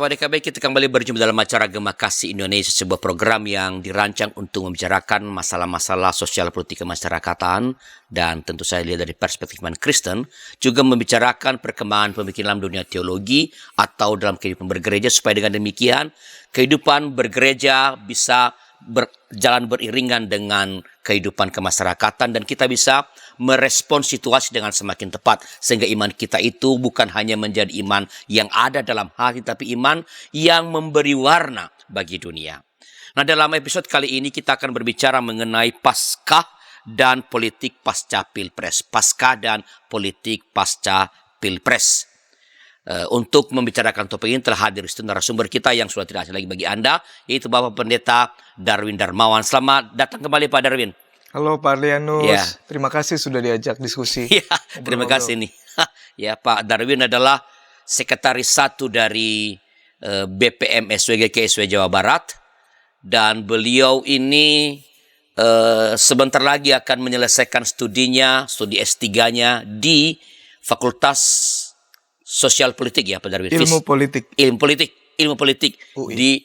sahabat DKB, kita kembali berjumpa dalam acara Gema Kasih Indonesia, sebuah program yang dirancang untuk membicarakan masalah-masalah sosial politik kemasyarakatan dan tentu saya lihat dari perspektif iman Kristen, juga membicarakan perkembangan pemikiran dalam dunia teologi atau dalam kehidupan bergereja, supaya dengan demikian kehidupan bergereja bisa berjalan beriringan dengan kehidupan kemasyarakatan dan kita bisa merespon situasi dengan semakin tepat, sehingga iman kita itu bukan hanya menjadi iman yang ada dalam hati, tapi iman yang memberi warna bagi dunia. Nah, dalam episode kali ini kita akan berbicara mengenai Paskah dan politik pasca Pilpres. Paskah dan politik pasca Pilpres. Untuk membicarakan topik ini telah hadir narasumber kita yang sudah tidak asing lagi bagi Anda, yaitu Bapak Pendeta Darwin Darmawan. Selamat datang kembali Pak Darwin. Halo Pak Arlianus, Ya. Terima kasih sudah diajak diskusi. Ya, terima kasih nih. Ya, Pak Darwin adalah sekretaris 1 dari BPM SWG KSW Jawa Barat, dan beliau ini sebentar lagi akan menyelesaikan studi S3-nya di Fakultas Sosial Politik, ya Pak Darwin. Ilmu politik UI. Di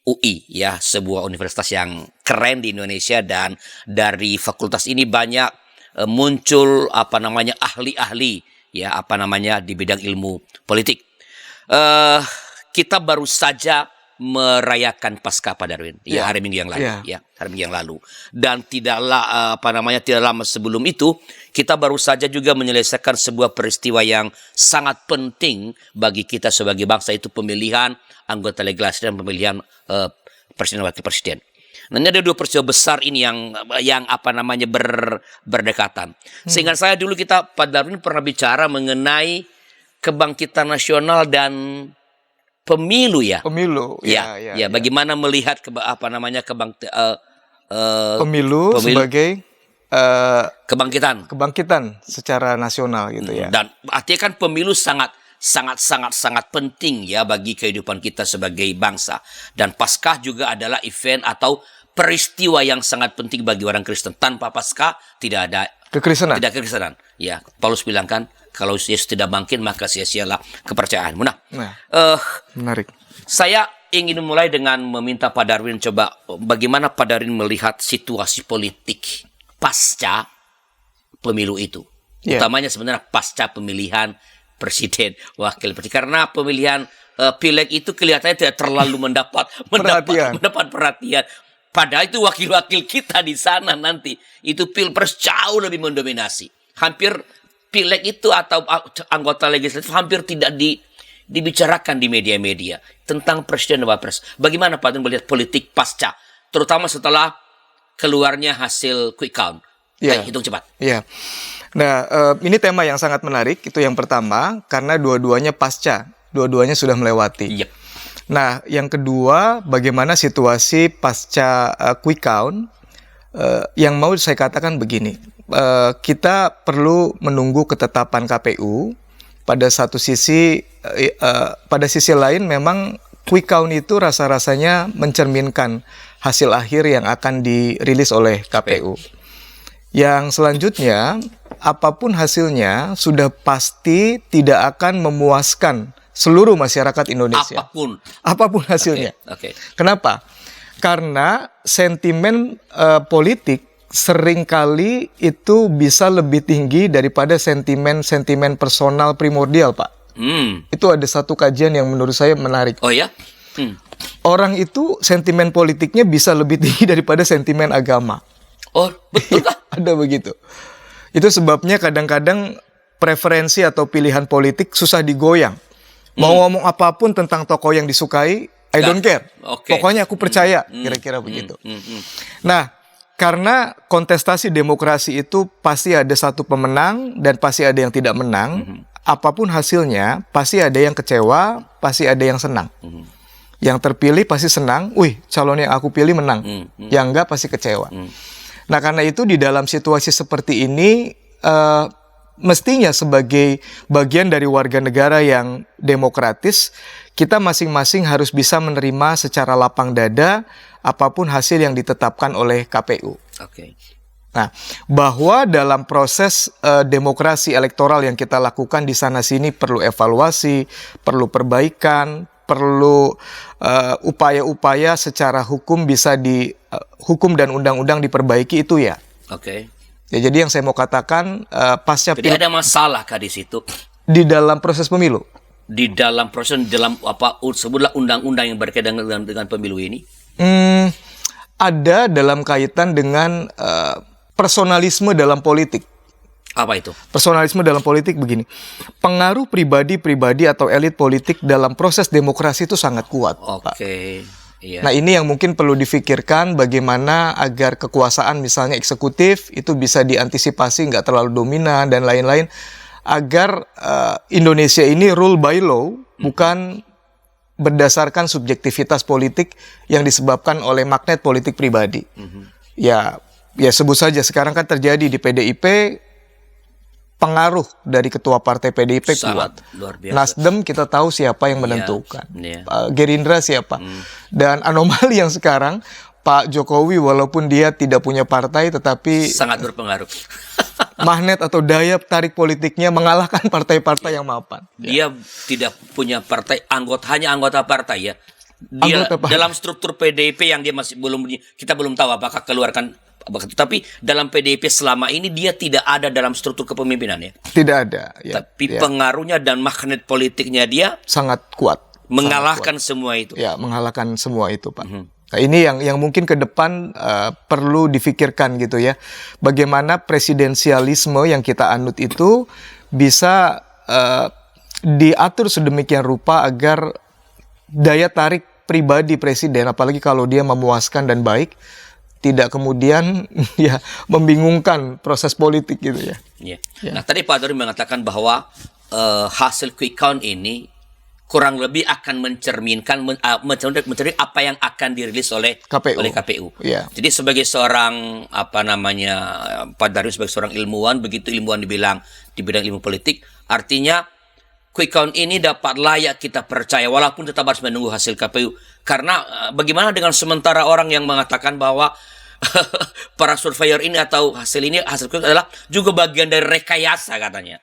UI, ya, sebuah universitas yang keren di Indonesia, dan dari fakultas ini banyak muncul ahli-ahli di bidang ilmu politik. Kita baru saja merayakan Paskah Pak Darwin, ya, hari Minggu yang lalu, hari Minggu yang lalu. Dan tidak lama sebelum itu kita baru saja juga menyelesaikan sebuah peristiwa yang sangat penting bagi kita sebagai bangsa, itu pemilihan anggota legislatif dan pemilihan presiden dan wakil presiden. Nah, ini ada dua peristiwa besar ini yang berdekatan. Sehingga saya dulu Pak Darwin pernah bicara mengenai kebangkitan nasional dan pemilu, ya. Pemilu. Ya. Bagaimana melihat pemilu sebagai kebangkitan secara nasional gitu ya. Dan artinya kan pemilu sangat penting ya bagi kehidupan kita sebagai bangsa. Dan Paskah juga adalah event atau peristiwa yang sangat penting bagi orang Kristen. Tanpa Paskah tidak ada kekristenan. Ya, Paulus bilang kan, kalau Yesus tidak bangkit maka sia-sialah kepercayaanmu. Nah, menarik. Saya ingin mulai dengan meminta Pak Darwin, coba bagaimana Pak Darwin melihat situasi politik pasca pemilu itu. Utamanya sebenarnya pasca pemilihan presiden, wakil presiden. Karena pemilihan pileg itu kelihatannya tidak terlalu mendapat perhatian. Padahal itu wakil-wakil kita di sana nanti. Itu Pilpres jauh lebih mendominasi. Hampir pileg itu atau anggota legislatif hampir tidak dibicarakan di media-media tentang presiden dan wapres. Bagaimana Pak melihat politik pasca, terutama setelah keluarnya hasil quick count? Hitung cepat. Iya. Nah, ini tema yang sangat menarik. Itu yang pertama, karena dua-duanya pasca, dua-duanya sudah melewati. Yep. Nah, yang kedua, bagaimana situasi pasca quick count? Yang mau saya katakan begini, kita perlu menunggu ketetapan KPU. Pada sisi lain memang quick count itu rasa-rasanya mencerminkan hasil akhir yang akan dirilis oleh KPU. Yang selanjutnya, apapun hasilnya sudah pasti tidak akan memuaskan seluruh masyarakat Indonesia. Apapun hasilnya. Okay. Kenapa? Karena sentimen politik seringkali itu bisa lebih tinggi daripada sentimen personal primordial, Pak. Itu ada satu kajian yang menurut saya menarik. Oh ya? Orang itu sentimen politiknya bisa lebih tinggi daripada sentimen agama. Oh, betul kah? Ada begitu. Itu sebabnya kadang-kadang preferensi atau pilihan politik susah digoyang. Mau ngomong apapun tentang tokoh yang disukai, I don't care. Okay. Pokoknya aku percaya, kira-kira begitu. Nah, karena kontestasi demokrasi itu pasti ada satu pemenang dan pasti ada yang tidak menang. Apapun hasilnya, pasti ada yang kecewa, pasti ada yang senang. Yang terpilih pasti senang, calon yang aku pilih menang. Yang enggak pasti kecewa. Nah, karena itu di dalam situasi seperti ini, mestinya sebagai bagian dari warga negara yang demokratis, kita masing-masing harus bisa menerima secara lapang dada apapun hasil yang ditetapkan oleh KPU. Okay. Nah, bahwa dalam proses demokrasi elektoral yang kita lakukan di sana-sini perlu evaluasi, perlu perbaikan, perlu upaya-upaya secara hukum bisa hukum dan undang-undang diperbaiki itu ya. Oke. Ya, jadi yang saya mau katakan pasca Jadi ada masalah kah di situ? Di dalam proses pemilu. Di dalam proses, dalam sebutlah undang-undang yang berkaitan dengan pemilu ini? Ada dalam kaitan dengan personalisme dalam politik. Apa itu? Personalisme dalam politik begini. Pengaruh pribadi-pribadi atau elit politik dalam proses demokrasi itu sangat kuat, Pak. Oke. Iya. Nah, ini yang mungkin perlu difikirkan bagaimana agar kekuasaan misalnya eksekutif itu bisa diantisipasi, nggak terlalu dominan dan lain-lain, agar Indonesia ini rule by law, bukan berdasarkan subjektivitas politik yang disebabkan oleh magnet politik pribadi. Ya sebut saja sekarang kan terjadi di PDIP, pengaruh dari ketua partai PDIP kuat. Luar biasa. Nasdem kita tahu siapa yang menentukan. Iya. Gerindra siapa. Dan anomali yang sekarang Pak Jokowi walaupun dia tidak punya partai tetapi Sangat berpengaruh. magnet atau daya tarik politiknya mengalahkan partai-partai yang mapan. Dia tidak punya partai, hanya anggota partai ya. Dia Anggota partai. dalam struktur PDIP yang dia masih kita belum tahu apakah keluarkan. Tapi dalam PDIP selama ini dia tidak ada dalam struktur kepemimpinan ya. Tidak ada. Ya, Tapi pengaruhnya dan magnet politiknya dia sangat kuat. mengalahkan semua itu. Ya, mengalahkan semua itu, Pak. Nah, ini yang mungkin ke depan perlu difikirkan gitu ya. Bagaimana presidensialisme yang kita anut itu bisa diatur sedemikian rupa agar daya tarik pribadi presiden, apalagi kalau dia memuaskan dan baik, tidak kemudian ya membingungkan proses politik gitu ya. Ya. Nah, tadi Pak Dori mengatakan bahwa hasil quick count ini kurang lebih akan mencerminkan apa yang akan dirilis oleh KPU. Ya. Jadi sebagai seorang Pak Dori sebagai seorang ilmuwan, begitu ilmuwan dibilang di bidang ilmu politik, artinya quick count ini dapat layak kita percaya walaupun tetap harus menunggu hasil KPU. Karena bagaimana dengan sementara orang yang mengatakan bahwa para surveyor ini atau hasil quick count adalah juga bagian dari rekayasa katanya.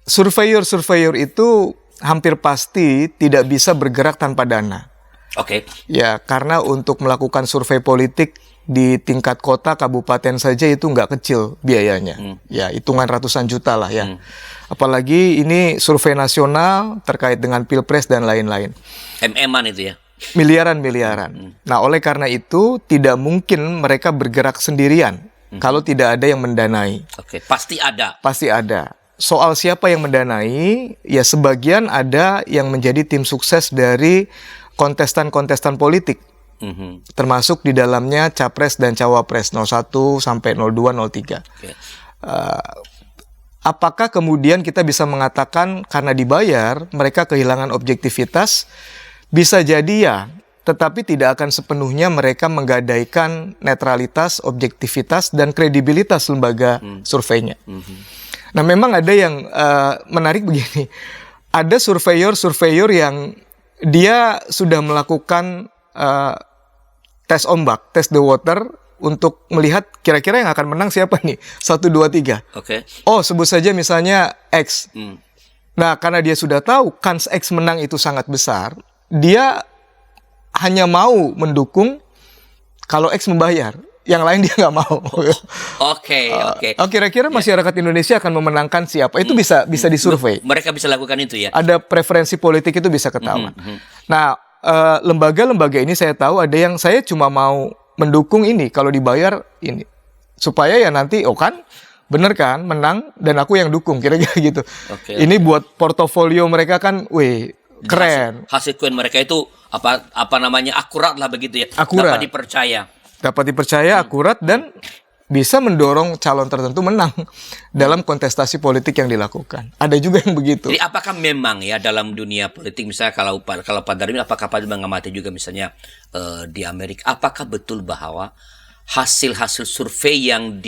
Surveyor itu hampir pasti tidak bisa bergerak tanpa dana. Oke. Ya, karena untuk melakukan survei politik di tingkat kota, kabupaten saja itu nggak kecil biayanya. Ya, hitungan ratusan juta lah ya. Apalagi ini survei nasional terkait dengan pilpres dan lain-lain. MM-an itu ya. Miliaran. Nah, oleh karena itu tidak mungkin mereka bergerak sendirian kalau tidak ada yang mendanai. Oke, pasti ada. Pasti ada. Soal siapa yang mendanai, ya sebagian ada yang menjadi tim sukses dari kontestan-kontestan politik. Termasuk di dalamnya capres dan cawapres 01 sampai 02, 03. Oke. Apakah kemudian kita bisa mengatakan karena dibayar mereka kehilangan objektivitas? Bisa jadi ya, tetapi tidak akan sepenuhnya mereka menggadaikan netralitas, objektivitas, dan kredibilitas lembaga surveinya. Nah, memang ada yang menarik begini. Ada surveyor yang dia sudah melakukan tes ombak, tes the water, untuk melihat kira-kira yang akan menang siapa nih? 1, 2, 3. Oke. Oh, sebut saja misalnya X. Nah, karena dia sudah tahu kans X menang itu sangat besar, dia hanya mau mendukung kalau X membayar. Yang lain dia nggak mau. Oke. Kira-kira masyarakat Indonesia akan memenangkan siapa? Itu bisa disurvei. Mereka bisa lakukan itu ya. Ada preferensi politik itu bisa ketahuan. Nah, lembaga-lembaga ini saya tahu ada yang saya cuma mau mendukung ini kalau dibayar ini. Supaya ya nanti bener kan menang dan aku yang dukung kira-kira gitu. Ini buat portofolio mereka kan, keren. Hasil quick count mereka itu akurat lah begitu ya. Akurat. Dapat dipercaya, akurat, dan bisa mendorong calon tertentu menang dalam kontestasi politik yang dilakukan. Ada juga yang begitu. Jadi apakah memang ya dalam dunia politik, misalnya kalau Pak Darmin, apakah Pak Darmin mengamati juga misalnya di Amerika, apakah betul bahwa hasil-hasil survei yang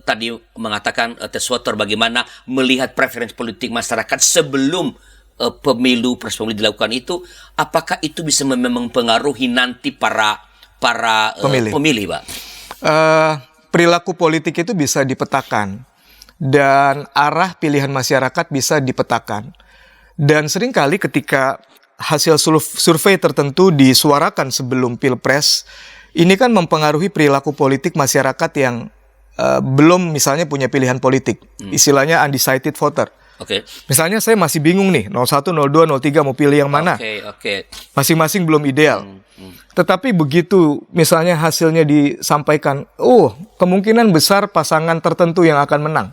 tadi mengatakan tes water bagaimana melihat preferensi politik masyarakat sebelum proses pemilu dilakukan itu, apakah itu bisa mempengaruhi nanti para pemilih, Pak? Perilaku politik itu bisa dipetakan dan arah pilihan masyarakat bisa dipetakan. Dan seringkali ketika hasil survei tertentu disuarakan sebelum Pilpres, ini kan mempengaruhi perilaku politik masyarakat yang belum misalnya punya pilihan politik. Istilahnya undecided voter. Oke. Misalnya saya masih bingung nih, 01, 02, 03 mau pilih yang mana. Oke. Masing-masing belum ideal. Tetapi begitu misalnya hasilnya disampaikan, kemungkinan besar pasangan tertentu yang akan menang.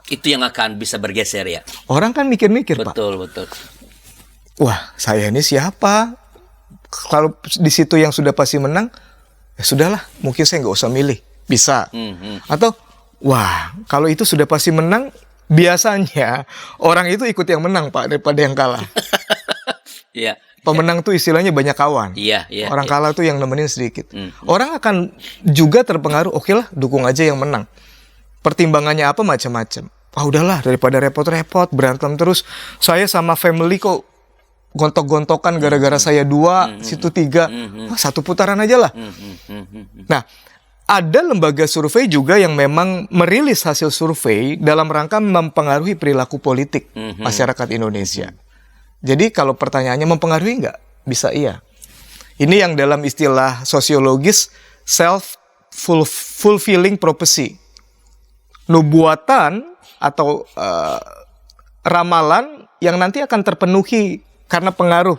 Itu yang akan bisa bergeser ya. Orang kan mikir-mikir, Pak. Betul. Wah, saya ini siapa? Kalau di situ yang sudah pasti menang, ya sudahlah, mungkin saya nggak usah milih. Bisa. Atau, wah, kalau itu sudah pasti menang, biasanya orang itu ikut yang menang, Pak, daripada yang kalah. Iya. Pemenang tuh istilahnya banyak kawan. Iya. Orang kalah tuh yang nemenin sedikit. Orang akan juga terpengaruh, oke lah, dukung aja yang menang. Pertimbangannya apa macam-macam. Udahlah, daripada repot-repot, berantem terus. Saya sama family kok gontok-gontokan gara-gara saya 2, situ 3. Wah, 1 putaran aja lah. Nah, ada lembaga survei juga yang memang merilis hasil survei dalam rangka mempengaruhi perilaku politik masyarakat Indonesia. Jadi kalau pertanyaannya mempengaruhi nggak? Bisa iya. Ini yang dalam istilah sosiologis self-fulfilling prophecy. Nubuatan atau ramalan yang nanti akan terpenuhi karena pengaruh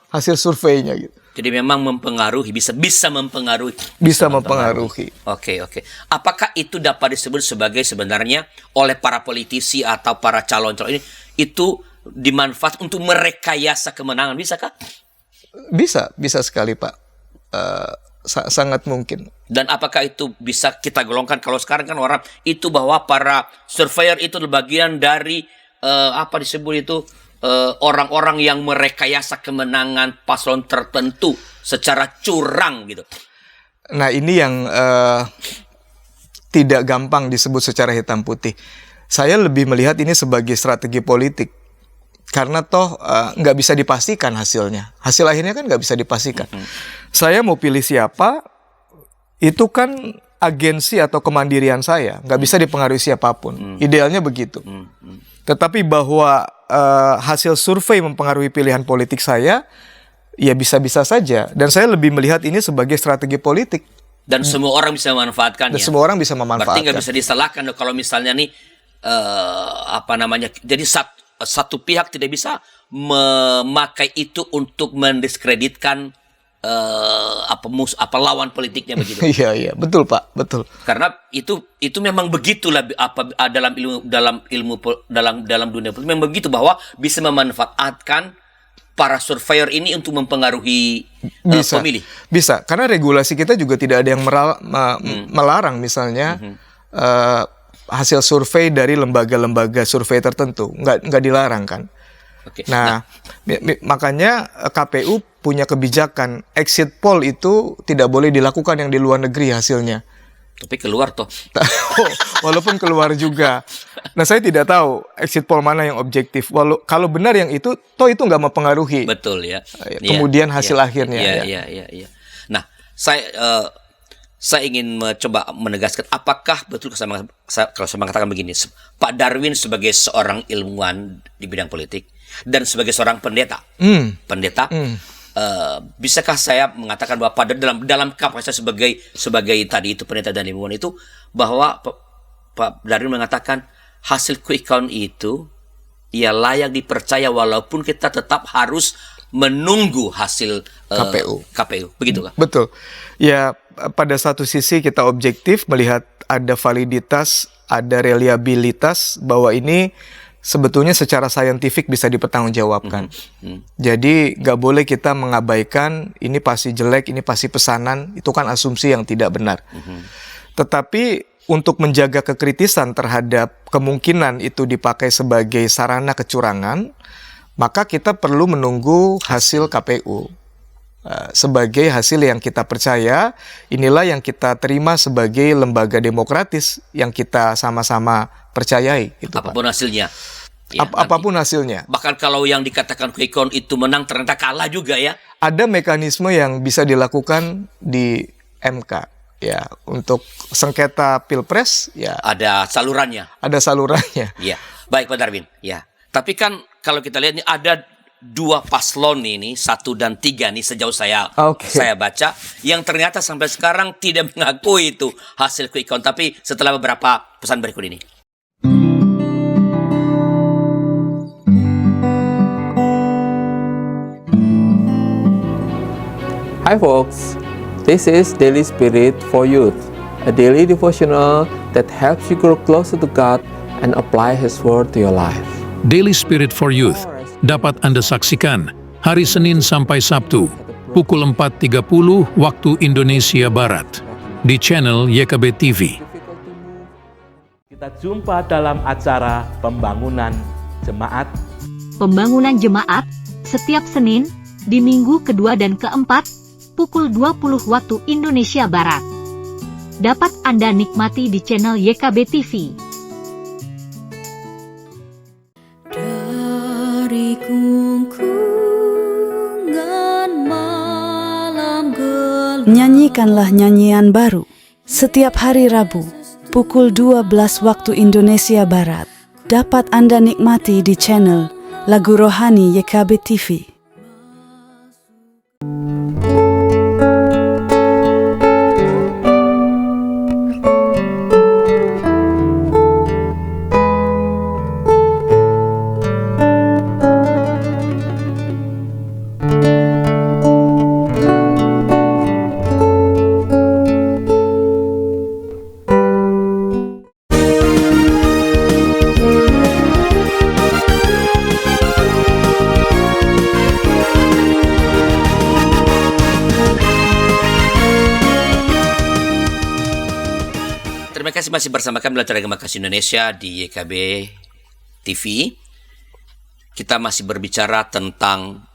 hasil surveinya gitu. Jadi memang mempengaruhi, bisa mempengaruhi. Bisa mempengaruhi. Oke. Apakah itu dapat disebut sebagai sebenarnya oleh para politisi atau para calon-calon ini itu dimanfaatkan untuk merekayasa kemenangan, bisakah? Bisa sekali, Pak. Sangat mungkin. Dan apakah itu bisa kita golongkan kalau sekarang kan orang itu bahwa para surveyor itu bagian dari apa disebut itu orang-orang yang merekayasa kemenangan paslon tertentu secara curang gitu. Nah, ini yang tidak gampang disebut secara hitam putih. Saya lebih melihat ini sebagai strategi politik. Karena toh nggak bisa dipastikan hasilnya. Hasil akhirnya kan nggak bisa dipastikan. Saya mau pilih siapa, itu kan agensi atau kemandirian saya. Nggak bisa dipengaruhi siapapun. Idealnya begitu. Tetapi bahwa hasil survei mempengaruhi pilihan politik saya, ya bisa-bisa saja. Dan saya lebih melihat ini sebagai strategi politik. Dan semua orang bisa memanfaatkannya. Dan semua orang bisa memanfaatkan. Berarti nggak bisa disalahkan kalau misalnya nih, jadi satu pihak tidak bisa memakai itu untuk mendiskreditkan lawan politiknya begitu. Iya, betul Pak, betul. Karena itu memang begitulah dalam dunia politik memang begitu, bahwa bisa memanfaatkan para surveyor ini untuk mempengaruhi pemilih. Bisa, karena regulasi kita juga tidak ada yang melarang misalnya hasil survei dari lembaga-lembaga survei tertentu, nggak dilarang kan. Nah, makanya KPU punya kebijakan exit poll itu tidak boleh dilakukan yang di luar negeri hasilnya. Tapi keluar toh. Walaupun keluar juga. Nah, saya tidak tahu exit poll mana yang objektif. Kalau benar yang itu, toh itu nggak mempengaruhi. Betul ya. Kemudian hasil akhirnya. Iya. Nah, saya ingin mencoba menegaskan apakah betul kalau saya mengatakan begini, Pak Darwin sebagai seorang ilmuwan di bidang politik dan sebagai seorang pendeta, bisakah saya mengatakan bahwa pada dalam kapasitas sebagai tadi itu pendeta dan ilmuwan itu, bahwa Pak Darwin mengatakan hasil quick count itu ya layak dipercaya walaupun kita tetap harus menunggu hasil KPU, begitu kan? Betul. Ya, pada satu sisi kita objektif melihat ada validitas, ada reliabilitas bahwa ini sebetulnya secara saintifik bisa dipertanggungjawabkan. Jadi nggak boleh kita mengabaikan ini pasti jelek, ini pasti pesanan, itu kan asumsi yang tidak benar. Tetapi untuk menjaga kekritisan terhadap kemungkinan itu dipakai sebagai sarana kecurangan, maka kita perlu menunggu hasil KPU. Sebagai hasil yang kita percaya, inilah yang kita terima sebagai lembaga demokratis yang kita sama-sama percayai. Gitu, apapun Pak. Hasilnya. Ya, apapun hasilnya. Bahkan kalau yang dikatakan quick count itu menang, ternyata kalah juga ya. Ada mekanisme yang bisa dilakukan di MK. Ya, untuk sengketa pilpres, ya. Ada salurannya. Ada salurannya. Ya, baik Pak Darwin. Ya, tapi kan kalau kita lihat ini ada dua paslon ini, 1 dan 3 nih sejauh saya baca, yang ternyata sampai sekarang tidak mengakui itu hasil quick count. Tapi setelah beberapa pesan berikut ini. Hi folks, this is Daily Spirit for Youth, a daily devotional that helps you grow closer to God and apply His Word to your life. Daily Spirit for Youth dapat Anda saksikan hari Senin sampai Sabtu pukul 4.30 waktu Indonesia Barat di channel YKB TV. Kita jumpa dalam acara Pembangunan Jemaat. Pembangunan Jemaat setiap Senin di minggu kedua dan keempat pukul 20 waktu Indonesia Barat. Dapat Anda nikmati di channel YKB TV. Nyanyikanlah nyanyian baru setiap hari Rabu pukul 12 waktu Indonesia Barat. Dapat Anda nikmati di channel Lagu Rohani YKB TV. Terima kasih masih bersama kami dalam acara Agama Kasih Indonesia di YKB TV. Kita masih berbicara tentang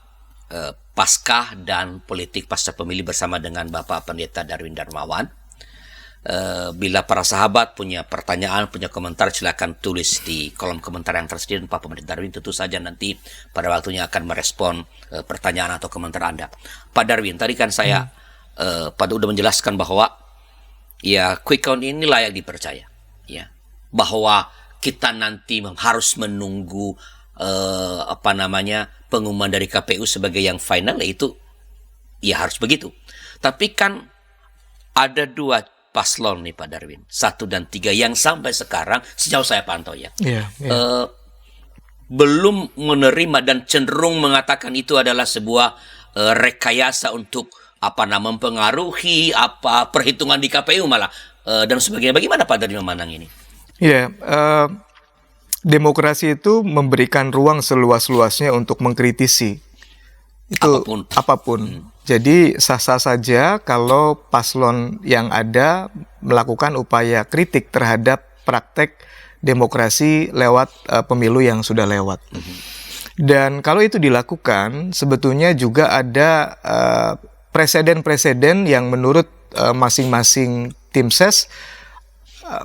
Paskah dan politik pasca pemilu bersama dengan Bapak Pendeta Darwin Darmawan. Bila para sahabat punya pertanyaan, punya komentar, silakan tulis di kolom komentar yang tersedia. Dan Pak Pendeta Darwin tentu saja nanti pada waktunya akan merespon pertanyaan atau komentar Anda. Pak Darwin, tadi kan saya sudah menjelaskan bahwa ya, quick count ini layak dipercaya, ya, bahwa kita nanti harus menunggu pengumuman dari KPU sebagai yang final, itu ya harus begitu. Tapi kan ada dua paslon nih Pak Darwin, 1 dan 3 yang sampai sekarang sejauh saya pantau belum menerima dan cenderung mengatakan itu adalah sebuah rekayasa untuk mempengaruhi perhitungan di KPU malah dan sebagainya. Bagaimana Pak Darwin memandang ini? Demokrasi itu memberikan ruang seluas-luasnya untuk mengkritisi itu apapun. Jadi sah-sah saja kalau paslon yang ada melakukan upaya kritik terhadap praktek demokrasi lewat pemilu yang sudah lewat. Dan kalau itu dilakukan, sebetulnya juga ada preseden-preseden yang menurut masing-masing tim ses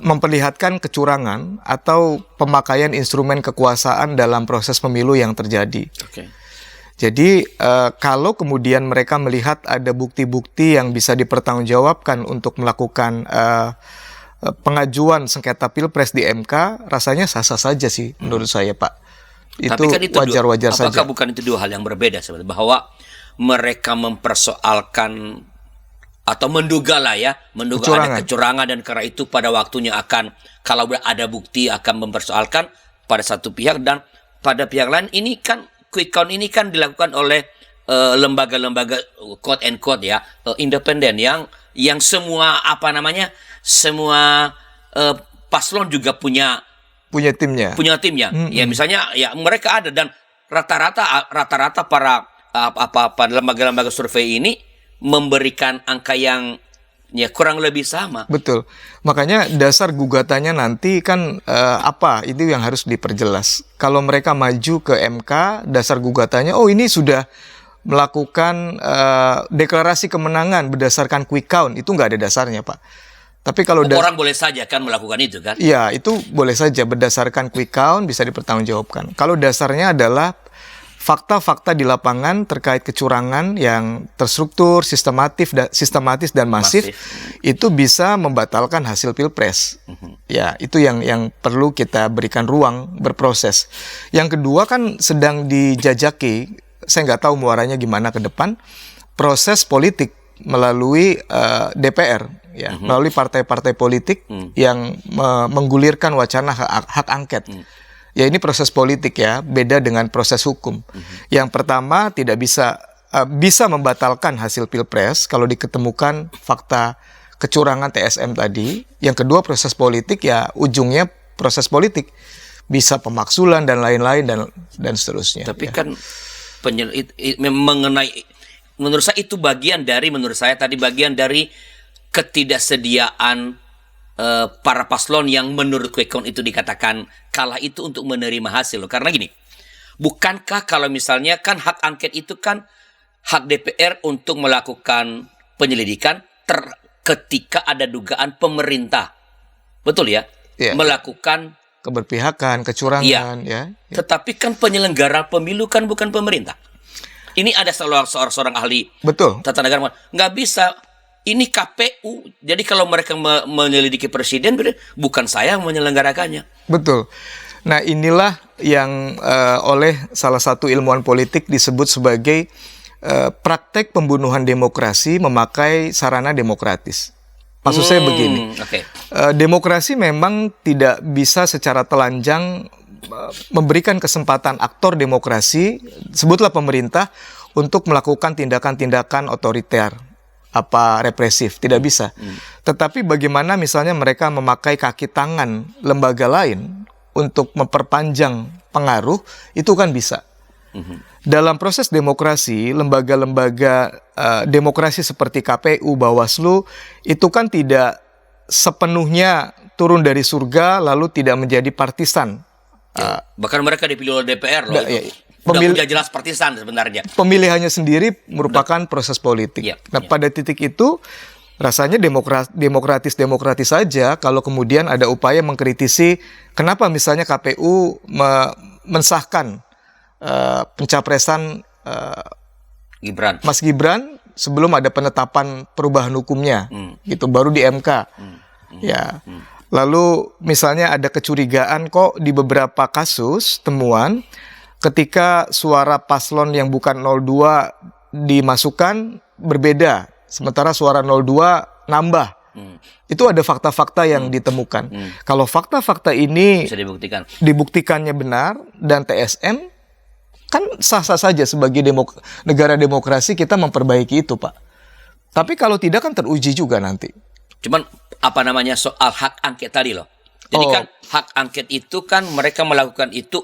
memperlihatkan kecurangan atau pemakaian instrumen kekuasaan dalam proses pemilu yang terjadi. Jadi kalau kemudian mereka melihat ada bukti-bukti yang bisa dipertanggungjawabkan untuk melakukan pengajuan sengketa pilpres di MK, rasanya sah-sah saja sih menurut saya, Pak. Itu wajar-wajar saja. Apakah bukan itu dua hal yang berbeda sebenarnya? Bahwa mereka mempersoalkan atau menduga ada kecurangan, dan karena itu pada waktunya akan, kalau ada bukti, akan mempersoalkan pada satu pihak, dan pada pihak lain ini kan quick count ini kan dilakukan oleh lembaga-lembaga quote and quote independen yang semua semua paslon juga punya timnya. Ya misalnya ya mereka ada, dan rata-rata para lembaga-lembaga survei ini memberikan angka yang ya kurang lebih sama. Betul. Makanya dasar gugatannya nanti kan itu yang harus diperjelas. Kalau mereka maju ke MK, dasar gugatannya ini sudah melakukan deklarasi kemenangan berdasarkan quick count, itu nggak ada dasarnya, Pak. Tapi kalau orang boleh saja kan melakukan itu kan? Iya, itu boleh saja berdasarkan quick count bisa dipertanggungjawabkan. Kalau dasarnya adalah fakta-fakta di lapangan terkait kecurangan yang terstruktur, sistematis dan masif itu bisa membatalkan hasil pilpres. Ya, itu yang perlu kita berikan ruang berproses. Yang kedua kan sedang dijajaki, saya nggak tahu muaranya gimana ke depan, proses politik melalui DPR, ya, melalui partai-partai politik yang menggulirkan wacana hak angket. Ya, ini proses politik ya, beda dengan proses hukum. Yang pertama tidak bisa membatalkan hasil pilpres kalau diketemukan fakta kecurangan TSM tadi. Yang kedua proses politik ya ujungnya proses politik, bisa pemaksulan dan lain-lain dan seterusnya. Tapi ya. kan mengenai, menurut saya itu bagian dari ketidaksediaan para paslon yang menurut quick count itu dikatakan kalah itu untuk menerima hasil. Karena gini, bukankah kalau misalnya kan hak angket itu kan hak DPR untuk melakukan penyelidikan ketika ada dugaan pemerintah, betul ya? Ya. Melakukan keberpihakan, kecurangan, ya. Tetapi kan penyelenggara pemilu kan bukan pemerintah. Ini ada seorang ahli Betul. tata negara, nggak bisa. Ini KPU, jadi kalau mereka menyelidiki presiden, bukan saya yang menyelenggarakannya. Betul. Nah, inilah yang oleh salah satu ilmuwan politik disebut sebagai praktek pembunuhan demokrasi memakai sarana demokratis. Maksud saya begini, demokrasi memang tidak bisa secara telanjang memberikan kesempatan aktor demokrasi, sebutlah pemerintah, untuk melakukan tindakan-tindakan otoriter, represif, tidak bisa. Tetapi bagaimana misalnya mereka memakai kaki tangan lembaga lain untuk memperpanjang pengaruh, itu kan bisa. Dalam proses demokrasi, lembaga-lembaga demokrasi seperti KPU, Bawaslu, itu kan tidak sepenuhnya turun dari surga lalu tidak menjadi partisan. Bahkan mereka dipilih oleh DPR loh. Udah jelas partisan sebenarnya. Pemilihannya sendiri merupakan proses politik. Pada titik itu rasanya demokratis saja kalau kemudian ada upaya mengkritisi kenapa misalnya KPU mensahkan pencapresan Mas Gibran sebelum ada penetapan perubahan hukumnya, gitu, baru di MK. Ya. Lalu misalnya ada kecurigaan kok di beberapa kasus temuan ketika suara paslon yang bukan 02 dimasukkan berbeda, sementara suara 02 nambah. Itu ada fakta-fakta yang ditemukan. Kalau fakta-fakta ini bisa dibuktikannya benar dan TSM, kan sah-sah saja sebagai negara demokrasi kita memperbaiki itu, Pak. Tapi kalau tidak kan teruji juga nanti. Cuman soal hak angket tadi loh. Jadi kan hak angket itu kan mereka melakukan itu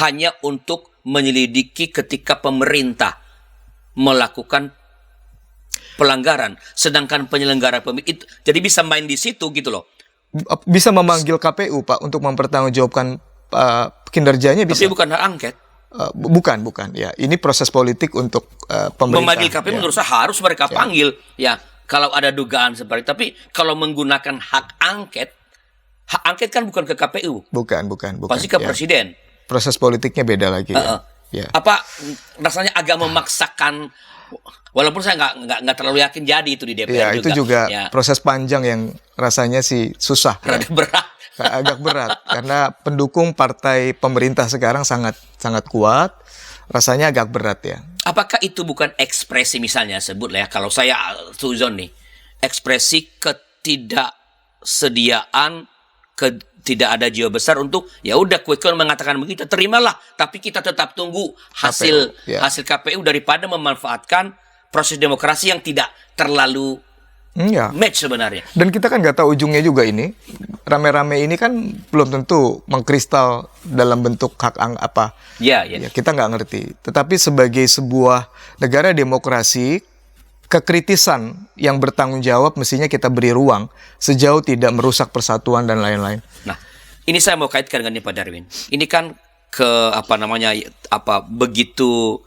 hanya untuk menyelidiki ketika pemerintah melakukan pelanggaran, sedangkan penyelenggara pemilu itu jadi bisa main di situ gitu loh. Bisa memanggil KPU, Pak, untuk mempertanggungjawabkan kinerjanya bisa. Tapi bukan hak angket. Bukan ya. Ini proses politik untuk pemerintah. Memanggil KPU menurut saya harus mereka panggil ya kalau ada dugaan seperti. Tapi kalau menggunakan hak angket kan bukan ke KPU. Bukan. Pasti ke presiden. Proses politiknya beda lagi. Ya. Apa rasanya agak memaksakan, walaupun saya nggak terlalu yakin jadi itu di DPR juga. Itu juga proses panjang yang rasanya sih susah. Rada berat. Agak berat karena pendukung partai pemerintah sekarang sangat kuat. Rasanya agak berat ya. Apakah itu bukan ekspresi, misalnya sebutlah ya, kalau saya suzon nih, ekspresi ketidaksediaan, tidak ada jiwa besar untuk ya udah quick count mengatakan begitu, terimalah, tapi kita tetap tunggu hasil KPU daripada memanfaatkan proses demokrasi yang tidak terlalu match sebenarnya. Dan kita kan nggak tahu ujungnya juga ini. Rame-rame ini kan belum tentu mengkristal dalam bentuk hak apa. Ya, kita nggak ngerti. Tetapi sebagai sebuah negara demokrasi, kekritisan yang bertanggung jawab mestinya kita beri ruang sejauh tidak merusak persatuan dan lain-lain. Nah, ini saya mau kaitkan dengan ini, Pak Darwin. Ini kan begitu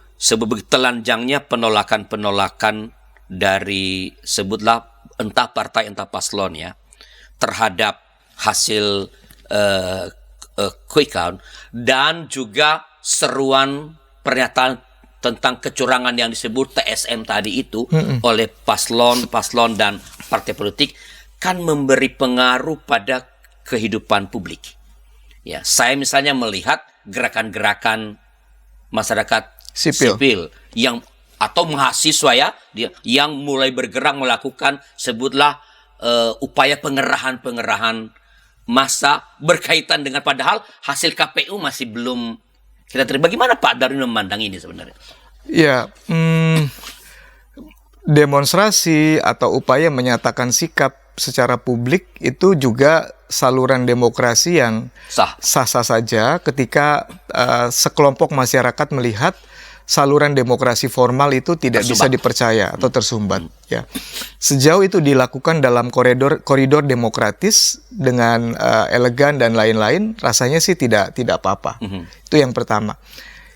telanjangnya penolakan dari sebutlah entah partai entah paslon ya terhadap hasil quick count, dan juga seruan pernyataan tentang kecurangan yang disebut TSM tadi itu oleh paslon dan partai politik kan memberi pengaruh pada kehidupan publik. Ya, saya misalnya melihat gerakan-gerakan masyarakat sipil yang atau mahasiswa yang mulai bergerak melakukan sebutlah upaya pengerahan massa berkaitan dengan padahal hasil KPU masih belum kita terima. Bagaimana Pak Darwin memandang ini sebenarnya? Ya, demonstrasi atau upaya menyatakan sikap secara publik itu juga saluran demokrasi yang sah-sah saja ketika sekelompok masyarakat melihat saluran demokrasi formal itu tidak bisa dipercaya atau tersumbat. Ya, sejauh itu dilakukan dalam koridor demokratis dengan elegan dan lain-lain, rasanya sih tidak apa-apa. Itu yang pertama.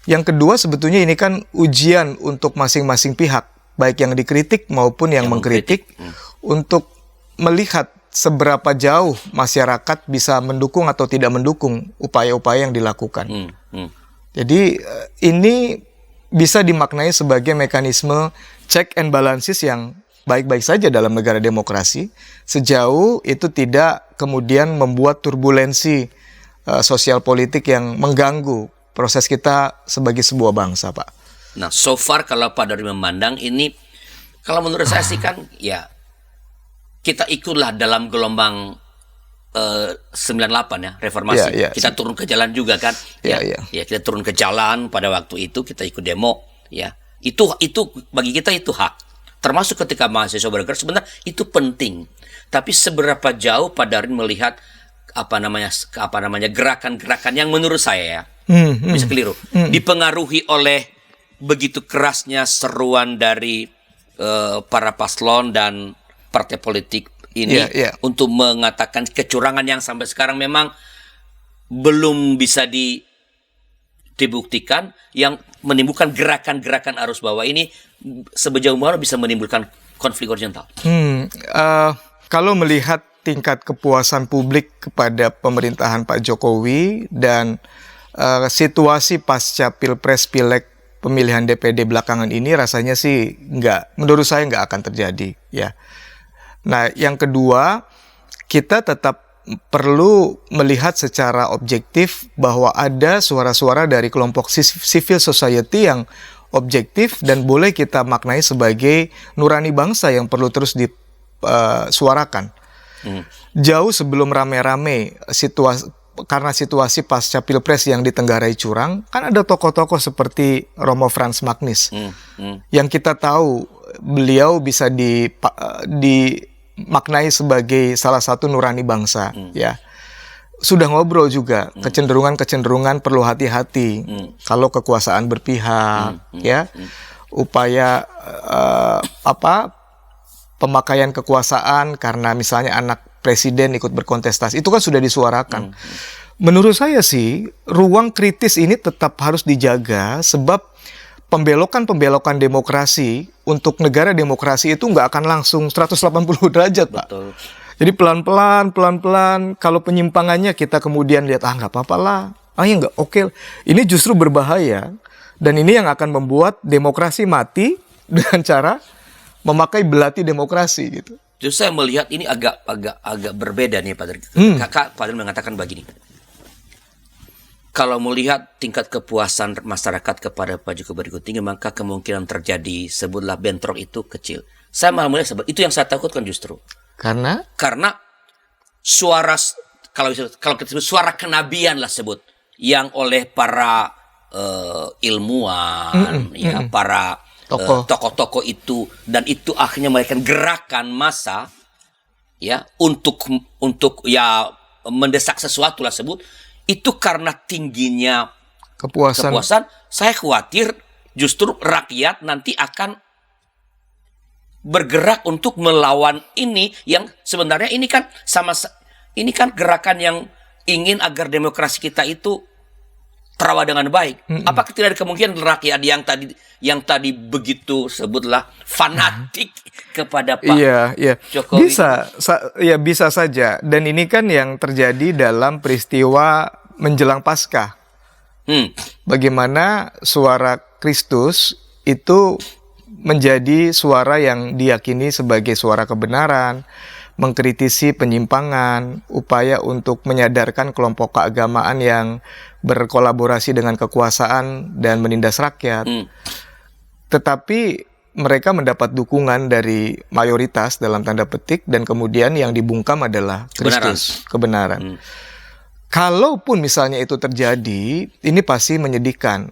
Yang kedua, sebetulnya ini kan ujian untuk masing-masing pihak, baik yang dikritik maupun yang mengkritik, untuk melihat seberapa jauh masyarakat bisa mendukung atau tidak mendukung upaya-upaya yang dilakukan. Jadi ini bisa dimaknai sebagai mekanisme check and balances yang baik-baik saja dalam negara demokrasi, sejauh itu tidak kemudian membuat turbulensi sosial politik yang mengganggu proses kita sebagai sebuah bangsa, Pak. Nah, so far kalau Pak Darwin memandang ini, kalau menurut saya sih kan ya kita ikutlah dalam gelombang 98 ya, reformasi. Kita turun ke jalan juga kan. Ya, kita turun ke jalan pada waktu itu, kita ikut demo ya. Itu bagi kita itu hak. Termasuk ketika mahasiswa bergerak sebenarnya itu penting. Tapi seberapa jauh Pak Darwin melihat apa namanya gerakan-gerakan yang menurut saya ya bisa keliru, dipengaruhi oleh begitu kerasnya seruan dari para paslon dan partai politik ini untuk mengatakan kecurangan yang sampai sekarang memang belum bisa dibuktikan, yang menimbulkan gerakan-gerakan arus bawah ini sejauh mana bisa menimbulkan konflik horizontal. Kalau melihat tingkat kepuasan publik kepada pemerintahan Pak Jokowi dan situasi pasca Pilpres Pileg pemilihan DPD belakangan ini, rasanya sih menurut saya nggak akan terjadi ya. Nah, yang kedua, kita tetap perlu melihat secara objektif bahwa ada suara-suara dari kelompok civil society yang objektif dan boleh kita maknai sebagai nurani bangsa yang perlu terus disuarakan. Jauh sebelum rame-rame karena situasi pasca Pilpres yang ditenggarai curang, kan ada tokoh-tokoh seperti Romo Frans Magnis yang kita tahu beliau bisa dimaknai sebagai salah satu nurani bangsa ya. Sudah ngobrol juga kecenderungan perlu hati-hati kalau kekuasaan berpihak ya. Upaya pemakaian kekuasaan karena misalnya anak presiden ikut berkontestasi, itu kan sudah disuarakan. Menurut saya sih, ruang kritis ini tetap harus dijaga, sebab pembelokan demokrasi untuk negara demokrasi itu nggak akan langsung 180 derajat, Pak. Betul. Jadi pelan-pelan, kalau penyimpangannya kita kemudian lihat, nggak apa-apa lah, ya nggak, oke. Ini justru berbahaya, dan ini yang akan membuat demokrasi mati dengan cara memakai belati demokrasi gitu. Justru saya melihat ini agak berbeda nih Pak Darwin. Pak Darwin mengatakan begini. Kalau melihat tingkat kepuasan masyarakat kepada Pak Jokowi berikut tinggi, maka kemungkinan terjadi sebutlah bentrok itu kecil. Saya malah melihat itu yang saya takutkan justru. Karena suara, kalau kita sebut suara kenabian lah sebut, yang oleh para ilmuwan, para tokoh-tokoh itu, dan itu akhirnya melahirkan gerakan massa ya untuk ya mendesak sesuatu lah sebut, itu karena tingginya kepuasan, saya khawatir justru rakyat nanti akan bergerak untuk melawan ini yang sebenarnya ini kan gerakan yang ingin agar demokrasi kita itu terawat dengan baik. Apakah tidak ada kemungkinan rakyat yang tadi begitu sebutlah fanatik kepada Pak Jokowi? Bisa saja. Dan ini kan yang terjadi dalam peristiwa menjelang Paskah. Bagaimana suara Kristus itu menjadi suara yang diyakini sebagai suara kebenaran, mengkritisi penyimpangan, upaya untuk menyadarkan kelompok keagamaan yang berkolaborasi dengan kekuasaan dan menindas rakyat. Tetapi mereka mendapat dukungan dari mayoritas dalam tanda petik, dan kemudian yang dibungkam adalah Kristus, kebenaran. Kalaupun misalnya itu terjadi, ini pasti menyedihkan.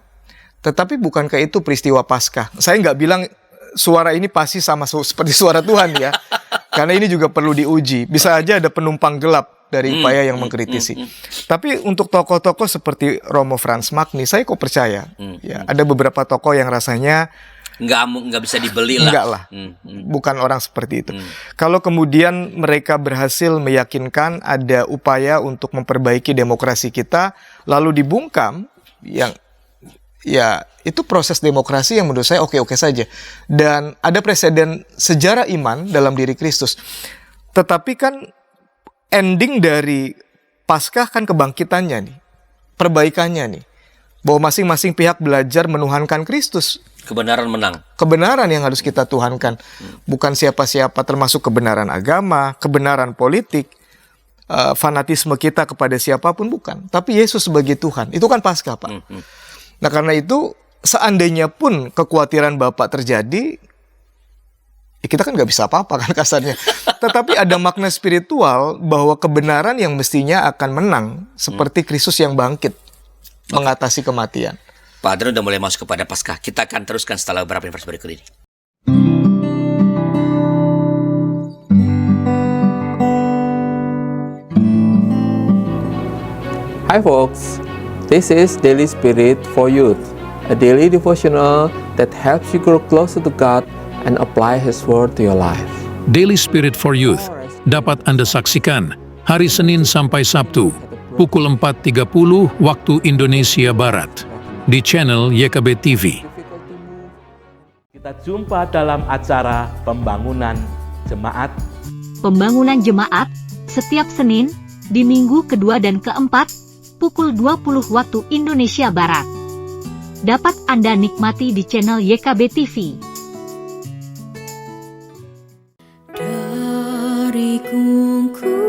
Tetapi bukankah itu peristiwa Paskah? Saya nggak bilang suara ini pasti sama seperti suara Tuhan ya. Karena ini juga perlu diuji. Bisa aja ada penumpang gelap dari upaya yang mengkritisi. Tapi untuk tokoh-tokoh seperti Romo Franz Magni, saya kok percaya. Ya, ada beberapa tokoh yang rasanya nggak bisa dibeli lah. Enggak lah, bukan orang seperti itu. Kalau kemudian mereka berhasil meyakinkan ada upaya untuk memperbaiki demokrasi kita, lalu dibungkam, yang ya itu proses demokrasi yang menurut saya oke-oke saja. Dan ada presiden sejarah iman dalam diri Kristus. Tetapi kan ending dari Paskah kan kebangkitannya nih, perbaikannya nih, bahwa masing-masing pihak belajar menuhankan Kristus. Kebenaran menang. Kebenaran yang harus kita tuhankan, bukan siapa-siapa, termasuk kebenaran agama, kebenaran politik, fanatisme kita kepada siapapun, bukan. Tapi Yesus sebagai Tuhan, itu kan Paskah, Pak. Nah, karena itu seandainya pun kekhawatiran Bapak terjadi, ya kita kan nggak bisa apa-apa kan kasarnya. Tetapi ada makna spiritual bahwa kebenaran yang mestinya akan menang, seperti Kristus yang bangkit mengatasi kematian. Pak Adrian udah mulai masuk kepada Paskah. Kita akan teruskan setelah beberapa informasi berikut ini. Hi folks, this is Daily Spirit for Youth, a daily devotional that helps you grow closer to God and apply His Word to your life. Daily Spirit for Youth dapat Anda saksikan hari Senin sampai Sabtu pukul 4.30 waktu Indonesia Barat di channel YKB TV. Kita jumpa dalam acara Pembangunan Jemaat. Pembangunan Jemaat setiap Senin di minggu kedua dan keempat pukul 20 waktu Indonesia Barat. Dapat Anda nikmati di channel YKB TV. Dari kungkungan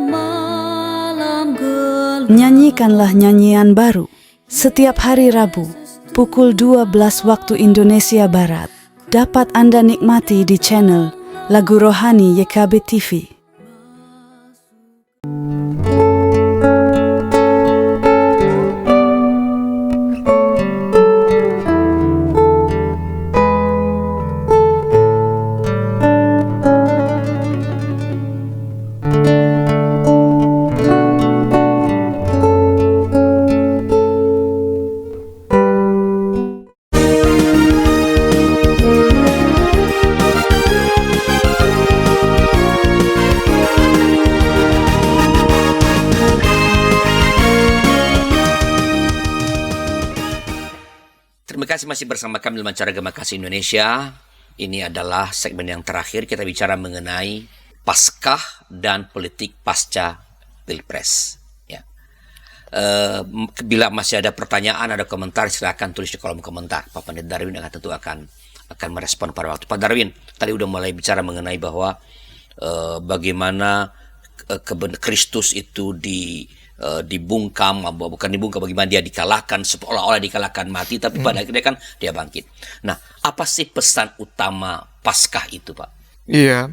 malam gelap, Nyanyikanlah nyanyian baru setiap hari Rabu pukul 12 waktu Indonesia Barat. Dapat Anda nikmati di channel Lagu Rohani YKB TV. Terima kasih masih bersama kami dalam acara Gema Kasih Indonesia. Ini adalah segmen yang terakhir, kita bicara mengenai Paskah dan politik pasca Pilpres. Ya. Bila masih ada pertanyaan, ada komentar, silakan tulis di kolom komentar. Pak Pendeta Darwin tentu akan merespon pada waktu. Pak Darwin tadi udah mulai bicara mengenai bahwa bagaimana Kristus itu dibungkam, bukan dibungkam, bagaimana dia dikalahkan, seolah-olah dikalahkan mati, tapi pada akhirnya kan dia bangkit. Nah, apa sih pesan utama Paskah itu, Pak? Iya,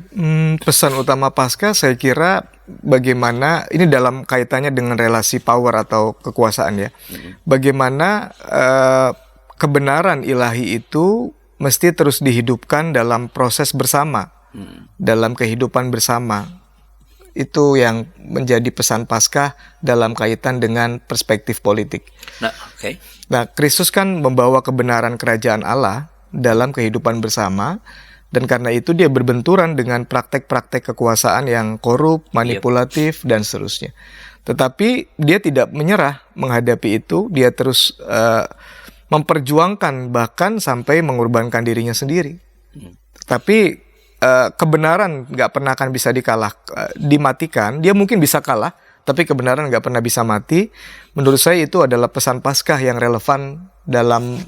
pesan utama Paskah saya kira bagaimana, ini dalam kaitannya dengan relasi power atau kekuasaan ya. Bagaimana kebenaran ilahi itu mesti terus dihidupkan dalam proses bersama, dalam kehidupan bersama. Itu yang menjadi pesan Paskah dalam kaitan dengan perspektif politik. Nah, Kristus kan membawa kebenaran kerajaan Allah dalam kehidupan bersama, dan karena itu dia berbenturan dengan praktek-praktek kekuasaan yang korup, manipulatif, dan seterusnya. Tetapi dia tidak menyerah menghadapi itu, dia terus memperjuangkan, bahkan sampai mengorbankan dirinya sendiri. Tapi kebenaran nggak pernah akan bisa dimatikan. Dia mungkin bisa kalah, tapi kebenaran nggak pernah bisa mati. Menurut saya itu adalah pesan Paskah yang relevan dalam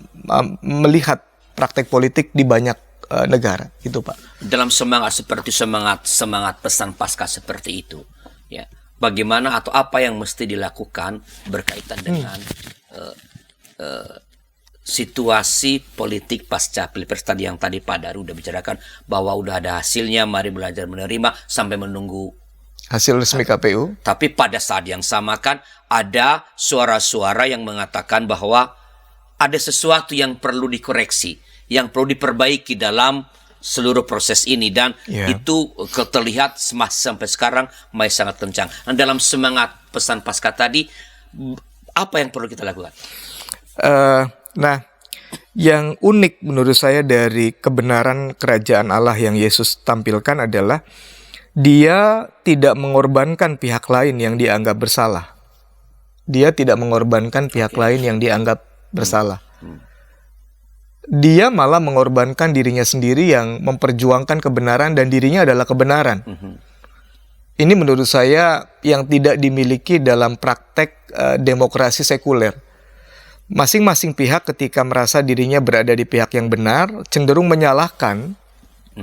melihat praktek politik di banyak negara, gitu Pak. Dalam semangat pesan Paskah seperti itu, ya, bagaimana atau apa yang mesti dilakukan berkaitan dengan situasi politik pasca Pilpres tadi yang tadi Pak Daru udah bicarakan bahwa udah ada hasilnya, mari belajar menerima sampai menunggu hasil resmi KPU. Tapi pada saat yang sama kan ada suara-suara yang mengatakan bahwa ada sesuatu yang perlu dikoreksi, yang perlu diperbaiki dalam seluruh proses ini, dan itu terlihat sampai sekarang masih sangat kencang. Dan dalam semangat pesan Paskah tadi, apa yang perlu kita lakukan? Nah, yang unik menurut saya dari kebenaran kerajaan Allah yang Yesus tampilkan adalah Dia tidak mengorbankan pihak lain yang dianggap bersalah. Dia tidak mengorbankan pihak lain yang dianggap bersalah. Dia malah mengorbankan dirinya sendiri yang memperjuangkan kebenaran, dan dirinya adalah kebenaran. Ini menurut saya yang tidak dimiliki dalam praktek demokrasi sekuler. Masing-masing pihak ketika merasa dirinya berada di pihak yang benar, cenderung menyalahkan,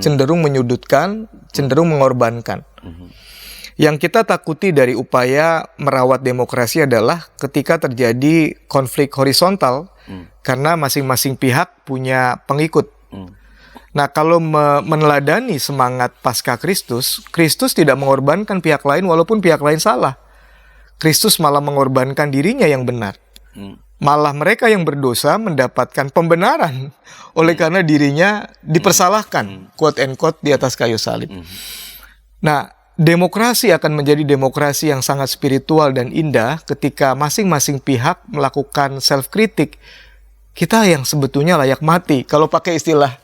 cenderung menyudutkan, cenderung mengorbankan. Yang kita takuti dari upaya merawat demokrasi adalah ketika terjadi konflik horizontal, karena masing-masing pihak punya pengikut. Nah, kalau meneladani semangat Paskah Kristus, Kristus tidak mengorbankan pihak lain walaupun pihak lain salah. Kristus malah mengorbankan dirinya yang benar. Malah mereka yang berdosa mendapatkan pembenaran oleh karena dirinya dipersalahkan, quote and quote, di atas kayu salib. Nah, demokrasi akan menjadi demokrasi yang sangat spiritual dan indah ketika masing-masing pihak melakukan self-kritik. Kita yang sebetulnya layak mati, kalau pakai istilah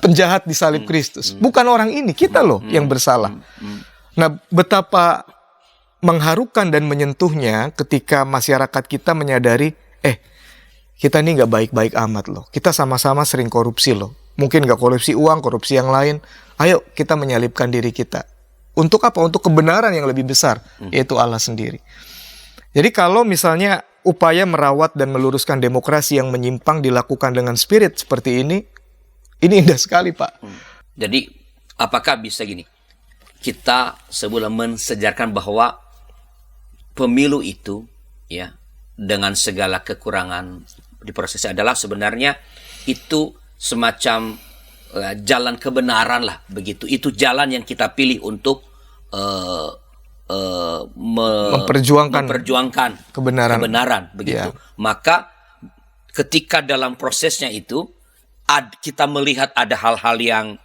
penjahat di salib Kristus. Bukan orang ini, kita loh yang bersalah. Nah, betapa mengharukan dan menyentuhnya ketika masyarakat kita menyadari, kita ini nggak baik-baik amat loh. Kita sama-sama sering korupsi loh. Mungkin nggak korupsi uang, korupsi yang lain. Ayo kita menyalibkan diri kita. Untuk apa? Untuk kebenaran yang lebih besar, yaitu Allah sendiri. Jadi kalau misalnya upaya merawat dan meluruskan demokrasi yang menyimpang dilakukan dengan spirit seperti ini indah sekali, Pak. Jadi apakah bisa gini, kita sebelum mensejarkan bahwa pemilu itu, ya, dengan segala kekurangan di prosesnya adalah sebenarnya itu semacam jalan kebenaran lah, begitu. Itu jalan yang kita pilih untuk memperjuangkan kebenaran, begitu. Maka ketika dalam prosesnya itu kita melihat ada hal-hal yang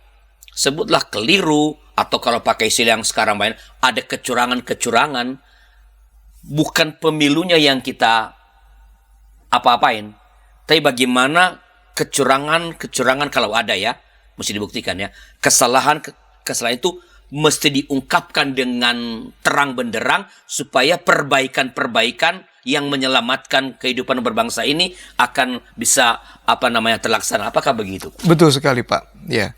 sebutlah keliru, atau kalau pakai istilah yang sekarang banyak, ada kecurangan-kecurangan. Bukan pemilunya yang kita apa-apain, tapi bagaimana kecurangan kalau ada, ya, mesti dibuktikan, ya. Kesalahan itu mesti diungkapkan dengan terang benderang supaya perbaikan-perbaikan yang menyelamatkan kehidupan berbangsa ini akan bisa terlaksana. Apakah begitu? Betul sekali, Pak. Ya.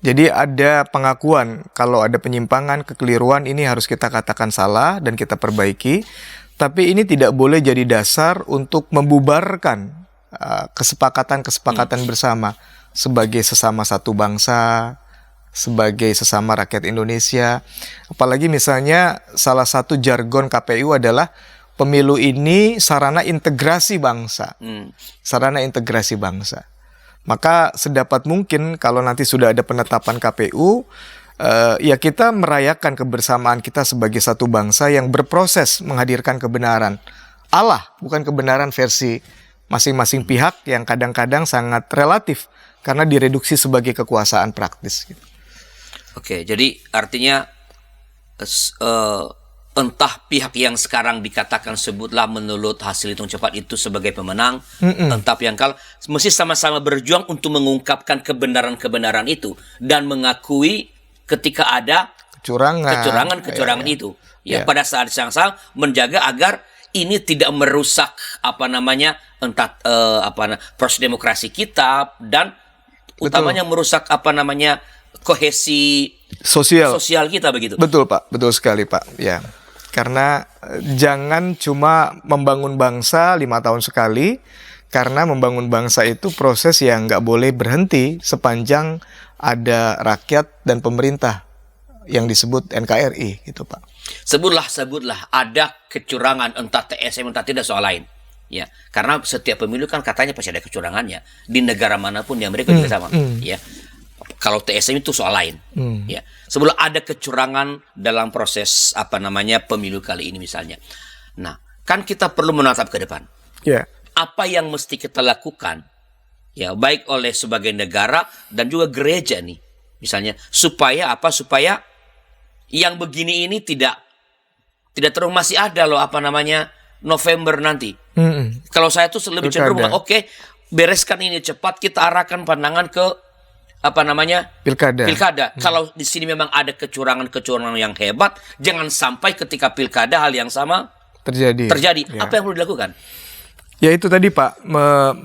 Jadi ada pengakuan kalau ada penyimpangan, kekeliruan, ini harus kita katakan salah dan kita perbaiki. Tapi ini tidak boleh jadi dasar untuk membubarkan kesepakatan bersama sebagai sesama satu bangsa, sebagai sesama rakyat Indonesia. Apalagi misalnya salah satu jargon KPU adalah pemilu ini sarana integrasi bangsa. Sarana integrasi bangsa. Maka sedapat mungkin kalau nanti sudah ada penetapan KPU, ya kita merayakan kebersamaan kita sebagai satu bangsa yang berproses menghadirkan kebenaran Allah, bukan kebenaran versi masing-masing pihak yang kadang-kadang sangat relatif karena direduksi sebagai kekuasaan praktis. Gitu. Oke, jadi artinya entah pihak yang sekarang dikatakan sebutlah menurut hasil hitung cepat itu sebagai pemenang, entah yang kalah, mesti sama-sama berjuang untuk mengungkapkan kebenaran-kebenaran itu dan mengakui ketika ada kecurangan itu. Ya, pada saat yang sama menjaga agar ini tidak merusak proses demokrasi kita dan utamanya merusak kohesi sosial kita, begitu. Betul, Pak. Betul sekali, Pak. Ya. Karena jangan cuma membangun bangsa 5 tahun sekali, karena membangun bangsa itu proses yang nggak boleh berhenti sepanjang ada rakyat dan pemerintah yang disebut NKRI gitu Pak. Sebutlah ada kecurangan, entah TSM entah tidak, soal lain. Ya, karena setiap pemilu kan katanya pasti ada kecurangannya di negara manapun di Amerika juga sama. Ya, kalau TSM itu soal lain. Ya, sebelum ada kecurangan dalam proses pemilu kali ini misalnya. Nah, kan kita perlu menatap ke depan. Ya. Apa yang mesti kita lakukan? Ya, baik oleh sebagai negara dan juga gereja nih, misalnya supaya yang begini ini tidak terus masih ada loh November nanti. Kalau saya tuh lebih cenderung oke, bereskan ini cepat, kita arahkan pandangan ke pilkada. Kalau di sini memang ada kecurangan yang hebat, jangan sampai ketika pilkada hal yang sama terjadi. Ya. Apa yang perlu dilakukan? Ya itu tadi Pak,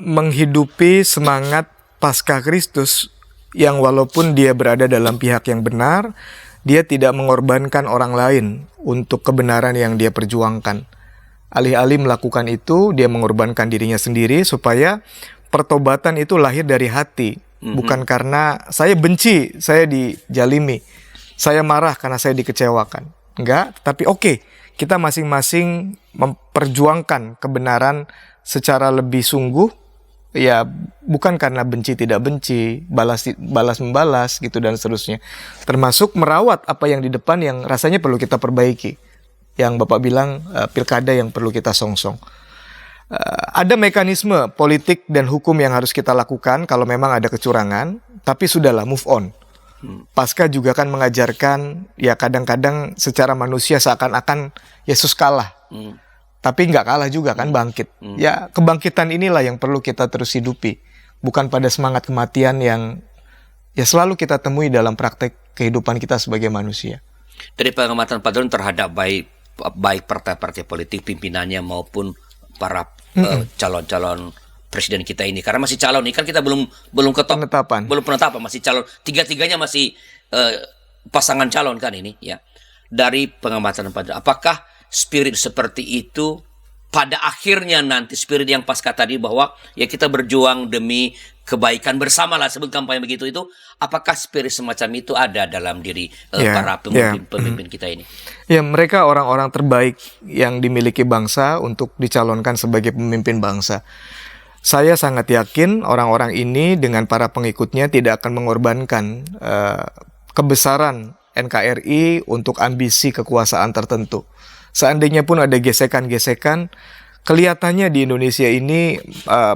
menghidupi semangat pasca Kristus yang walaupun dia berada dalam pihak yang benar, dia tidak mengorbankan orang lain untuk kebenaran yang dia perjuangkan. Alih-alih melakukan itu, dia mengorbankan dirinya sendiri supaya pertobatan itu lahir dari hati. Bukan karena saya benci, saya dijalimi, saya marah karena saya dikecewakan. Enggak, tapi oke, kita masing-masing memperjuangkan kebenaran secara lebih sungguh, ya bukan karena benci tidak benci, balas membalas gitu dan seterusnya. Termasuk merawat apa yang di depan yang rasanya perlu kita perbaiki. Yang Bapak bilang pilkada yang perlu kita songsong. Ada mekanisme politik dan hukum yang harus kita lakukan kalau memang ada kecurangan, tapi sudahlah, move on. Pasca juga kan mengajarkan, ya kadang-kadang secara manusia seakan-akan Yesus kalah. Tapi nggak kalah juga kan, bangkit. Ya kebangkitan inilah yang perlu kita terus hidupi. Bukan pada semangat kematian yang ya selalu kita temui dalam praktek kehidupan kita sebagai manusia. Dari pengamatan Pak Don terhadap baik partai-partai politik, pimpinannya maupun para calon-calon presiden kita ini. Karena masih calon ini kan kita belum penetapan, masih calon. Tiga-tiganya masih pasangan calon kan ini ya. Dari pengamatan Pak Don, apakah spirit seperti itu pada akhirnya nanti, spirit yang pasca tadi bahwa ya kita berjuang demi kebaikan bersama lah, sebut kampanye begitu, itu apakah spirit semacam itu ada dalam diri para pemimpin kita ini? Ya, mereka orang-orang terbaik yang dimiliki bangsa untuk dicalonkan sebagai pemimpin bangsa. Saya sangat yakin orang-orang ini dengan para pengikutnya tidak akan mengorbankan kebesaran NKRI untuk ambisi kekuasaan tertentu. Seandainya pun ada gesekan-gesekan, kelihatannya di Indonesia ini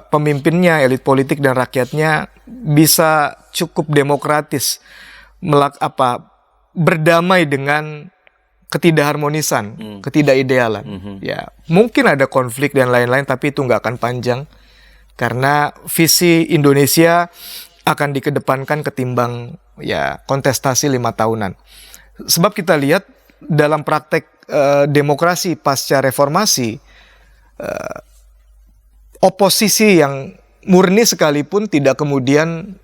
pemimpinnya, elit politik dan rakyatnya bisa cukup demokratis berdamai dengan ketidakharmonisan, ketidakidealan. Ya, mungkin ada konflik dan lain-lain, tapi itu nggak akan panjang karena visi Indonesia akan dikedepankan ketimbang ya kontestasi 5 tahunan. Sebab kita lihat dalam praktek demokrasi pasca reformasi, oposisi yang murni sekalipun tidak kemudian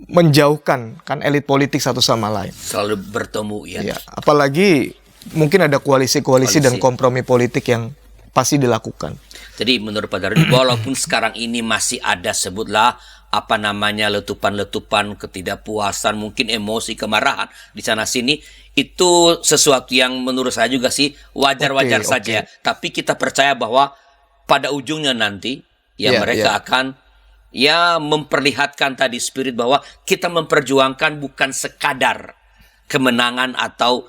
menjauhkan kan elit politik satu sama lain. Selalu bertemu ya. Apalagi mungkin ada koalisi dan kompromi politik yang pasti dilakukan. Jadi menurut Pak Darwin, walaupun sekarang ini masih ada sebutlah letupan-letupan ketidakpuasan, mungkin emosi, kemarahan di sana sini, itu sesuatu yang menurut saya juga sih wajar-wajar saja. Tapi kita percaya bahwa pada ujungnya nanti mereka akan memperlihatkan tadi spirit bahwa kita memperjuangkan bukan sekadar kemenangan atau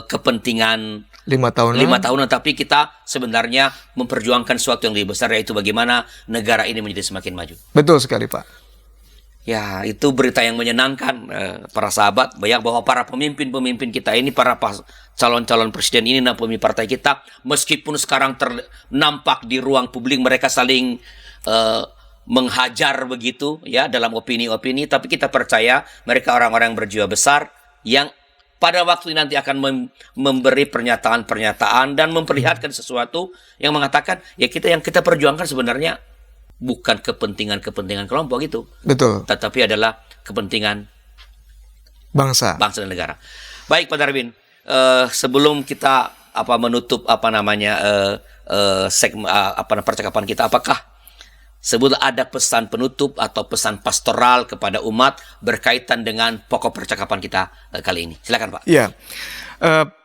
kepentingan 5 tahunan, tapi kita sebenarnya memperjuangkan sesuatu yang lebih besar, yaitu bagaimana negara ini menjadi semakin maju. Betul sekali Pak. Ya, itu berita yang menyenangkan para sahabat, bahwa para pemimpin kita ini, para calon-calon presiden ini dan pemimpin partai kita, meskipun sekarang nampak di ruang publik mereka saling menghajar begitu ya dalam opini-opini, tapi kita percaya mereka orang-orang yang berjiwa besar yang pada waktu nanti akan memberi pernyataan-pernyataan dan memperlihatkan sesuatu yang mengatakan ya yang kita perjuangkan sebenarnya bukan kepentingan kelompok itu. Betul. Tetapi adalah kepentingan bangsa dan negara. Baik Pak Darwin, sebelum kita menutup percakapan kita, apakah sebut ada pesan penutup atau pesan pastoral kepada umat berkaitan dengan pokok percakapan kita kali ini? Silakan, Pak. Iya,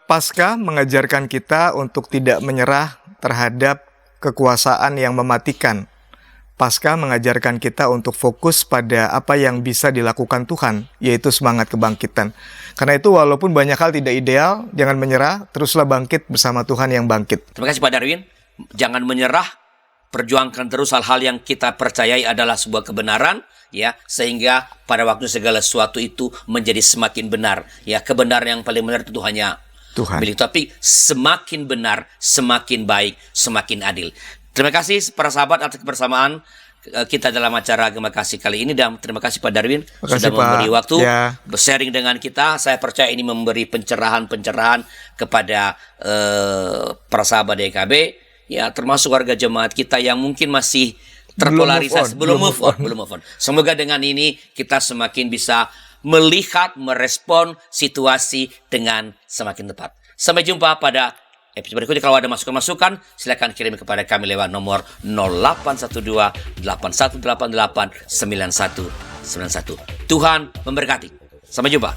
Paskah mengajarkan kita untuk tidak menyerah terhadap kekuasaan yang mematikan. Paskah mengajarkan kita untuk fokus pada apa yang bisa dilakukan Tuhan, yaitu semangat kebangkitan. Karena itu walaupun banyak hal tidak ideal, jangan menyerah, teruslah bangkit bersama Tuhan yang bangkit. Terima kasih Pak Darwin. Jangan menyerah, perjuangkan terus hal-hal yang kita percayai adalah sebuah kebenaran, ya, sehingga pada waktu segala sesuatu itu menjadi semakin benar. Ya, kebenaran yang paling benar itu hanya Tuhan. milik, tapi semakin benar, semakin baik, semakin adil. Terima kasih para sahabat atas kebersamaan kita dalam acara Gema Kasih kali ini, dan terima kasih Pak Darwin sudah memberi waktu bersharing dengan kita. Saya percaya ini memberi pencerahan kepada para sahabat YKB, ya, termasuk warga jemaat kita yang mungkin masih terpolarisasi, belum move on. Semoga dengan ini kita semakin bisa melihat, merespon situasi dengan semakin tepat. Sampai jumpa pada episode berikutnya. Kalau ada masukan-masukan, silakan kirim kepada kami lewat nomor 0812-8188-9191. Tuhan memberkati. Sampai jumpa.